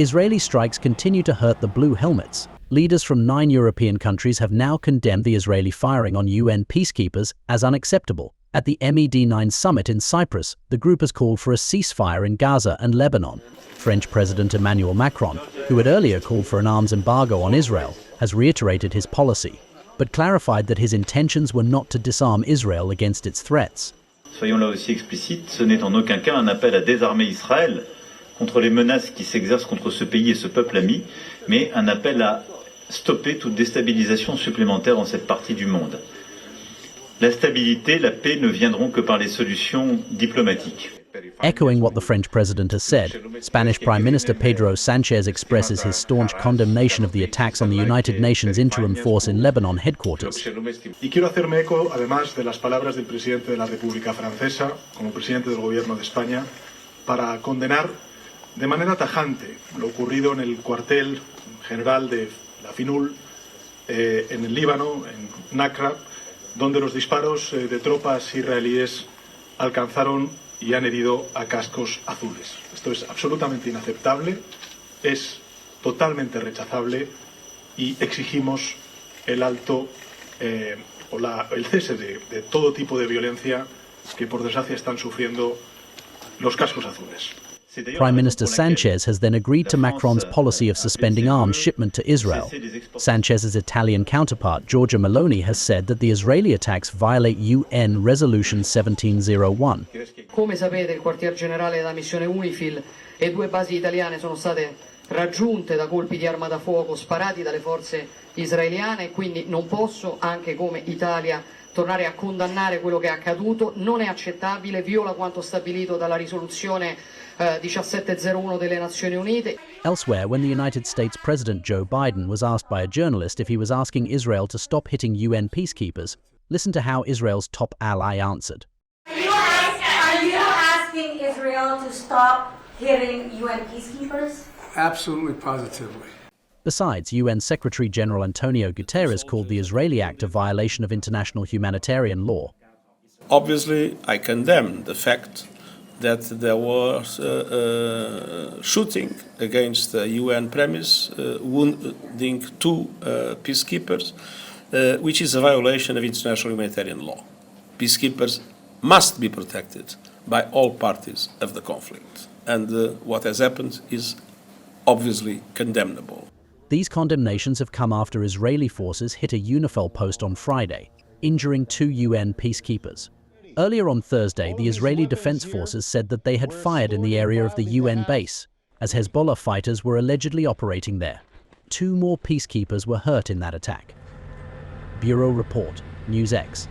Israeli strikes continue to hurt the blue helmets. Leaders from 9 European countries have now condemned the Israeli firing on UN peacekeepers as unacceptable. At the MED9 summit in Cyprus, the group has called for a ceasefire in Gaza and Lebanon. French President Emmanuel Macron, who had earlier called for an arms embargo on Israel, has reiterated his policy, but clarified that his intentions were not to disarm Israel against its threats. Soyons là aussi explicites, ce n'est en aucun cas un appel à désarmer Israël contre les menaces qui s'exercent contre ce pays et ce peuple ami, mais un appel à stopper toute déstabilisation supplémentaire dans cette partie du monde. La stabilité, la paix ne viendront que par les solutions diplomatiques. Echoing what the French president has said, Spanish Prime Minister Pedro Sánchez expresses his staunch condemnation of the attacks on the United Nations Interim Force in Lebanon headquarters. Y quiero hacerme eco, además, de las palabras del presidente de la República Francesa, como presidente del Gobierno de España, para condenar de manera tajante lo ocurrido en el cuartel general de la FINUL en el Líbano, en Nakra, donde los disparos de tropas israelíes alcanzaron y han herido a cascos azules. Esto es absolutamente inaceptable, es totalmente rechazable y exigimos el alto el cese de todo tipo de violencia que por desgracia están sufriendo los cascos azules. Prime Minister Sánchez has then agreed to Macron's policy of suspending arms shipment to Israel. Sanchez's Italian counterpart, Giorgia Meloni, has said that the Israeli attacks violate UN Resolution 1701. Come sapete, il quartier generale della missione UNIFIL e 2 basi italiane sono state raggiunte da colpi di arma da fuoco sparati dalle forze israeliane e quindi non posso, anche come Italia, tornare a condannare quello che è accaduto. Non è accettabile, viola quanto stabilito dalla risoluzione 1701 delle Nazioni Unite. Elsewhere, when the United States President Joe Biden was asked by a journalist if he was asking Israel to stop hitting UN peacekeepers, listen to how Israel's top ally answered. Are you asking Israel to stop hitting UN peacekeepers? Absolutely, positively. Besides, UN Secretary-General Antonio Guterres called the Israeli act a violation of international humanitarian law. Obviously, I condemn the fact that there was shooting against the UN premise, wounding 2 peacekeepers, which is a violation of international humanitarian law. Peacekeepers must be protected by all parties of the conflict, and what has happened is obviously condemnable. These condemnations have come after Israeli forces hit a UNIFIL post on Friday, injuring 2 UN peacekeepers. Earlier on Thursday, the Israeli Defense Forces said that they had fired in the area of the UN base, as Hezbollah fighters were allegedly operating there. 2 more peacekeepers were hurt in that attack. Bureau Report, NewsX.